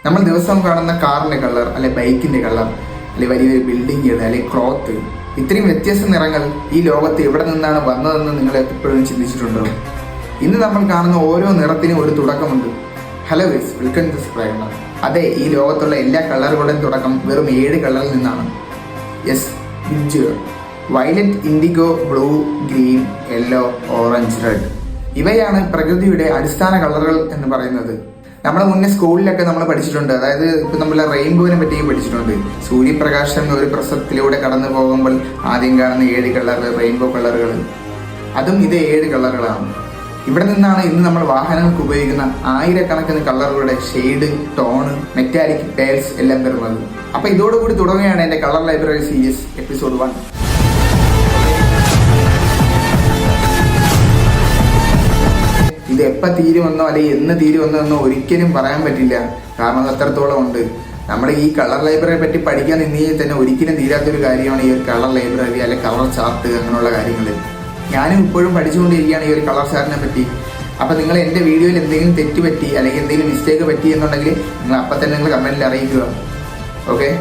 നമ്മൾ ദിവസവും കാണുന്ന കാറിന്റെ കളർ, അല്ലെ ബൈക്കിന്റെ കളർ, അല്ലെ വലിയൊരു ബിൽഡിംഗുകൾ, അല്ലെ ക്ലോത്ത്, ഇത്രയും വ്യത്യസ്ത നിറങ്ങൾ ഈ ലോകത്ത് എവിടെ നിന്നാണ് വന്നതെന്ന് നിങ്ങൾ എപ്പോഴും ചിന്തിച്ചിട്ടുണ്ടോ? ഇന്ന് നമ്മൾ കാണുന്ന ഓരോ നിറത്തിനും ഒരു തുടക്കമുണ്ട്. ഹലോ ഗൈസ്, വെൽക്കം ടു സ്പ്രൈമർ. അതെ, ഈ ലോകത്തുള്ള എല്ലാ കളറുകളുടെയും തുടക്കം വെറും 7 കളറിൽ നിന്നാണ്. യെസ്, ബിഞ്ചുകൾ. Violet, indigo, blue, green, yellow, orange, red. ഇവയാണ് പ്രകൃതിയുടെ അടിസ്ഥാന കളറുകൾ എന്ന് പറയുന്നത്. നമ്മുടെ മുന്നേ സ്കൂളിലൊക്കെ നമ്മൾ പഠിച്ചിട്ടുണ്ട്. അതായത് ഇപ്പൊ നമ്മൾ റെയിൻബോവിനെ പറ്റിയും പഠിച്ചിട്ടുണ്ട്. സൂര്യപ്രകാശം ഒരു പ്രസത്തിലൂടെ കടന്നു പോകുമ്പോൾ ആദ്യം കാണുന്ന 7 കളർ റെയിൻബോ കളറുകൾ, അതും ഇത് 7 കളറുകളാണ്. ഇവിടെ നിന്നാണ് ഇന്ന് നമ്മൾ വാഹനങ്ങൾക്ക് ഉപയോഗിക്കുന്ന ആയിരക്കണക്കിന് കളറുകളുടെ ഷെയ്ഡ്, ടോണ്, മെറ്റാലിക്, പേൽസ് എല്ലാം വരുന്നത്. അപ്പൊ ഇതോടുകൂടി തുടങ്ങുകയാണ് എന്റെ കളർ ലൈബ്രറി സീരീസ് എപ്പിസോഡ് 1. ഇത് എപ്പോൾ തീരുമെന്നോ അല്ലെങ്കിൽ എന്ന് തീരുമെന്നോ എന്നോ ഒരിക്കലും പറയാൻ പറ്റില്ല. കാരണം അത് അത്രത്തോളം ഉണ്ട്. നമ്മൾ ഈ കളർ ലൈബ്രറിയെ പറ്റി പഠിക്കാൻ നിന്നീൽ തന്നെ ഒരിക്കലും തീരാത്തൊരു കാര്യമാണ് ഈ ഒരു കളർ ലൈബ്രറി, അല്ലെ കളർ ചാർട്ട്, അങ്ങനെയുള്ള കാര്യങ്ങൾ. ഞാനും ഇപ്പോഴും പഠിച്ചുകൊണ്ടിരിക്കുകയാണ് ഈ ഒരു കളർ ചാർട്ടിനെ പറ്റി. അപ്പം നിങ്ങൾ എൻ്റെ വീഡിയോയിൽ എന്തെങ്കിലും തെറ്റ് പറ്റി അല്ലെങ്കിൽ എന്തെങ്കിലും മിസ്റ്റേക്ക് പറ്റി എന്നുണ്ടെങ്കിൽ നിങ്ങൾ അപ്പം തന്നെ നിങ്ങൾ കമൻറ്റിൽ അറിയിക്കുക. ഓക്കെ.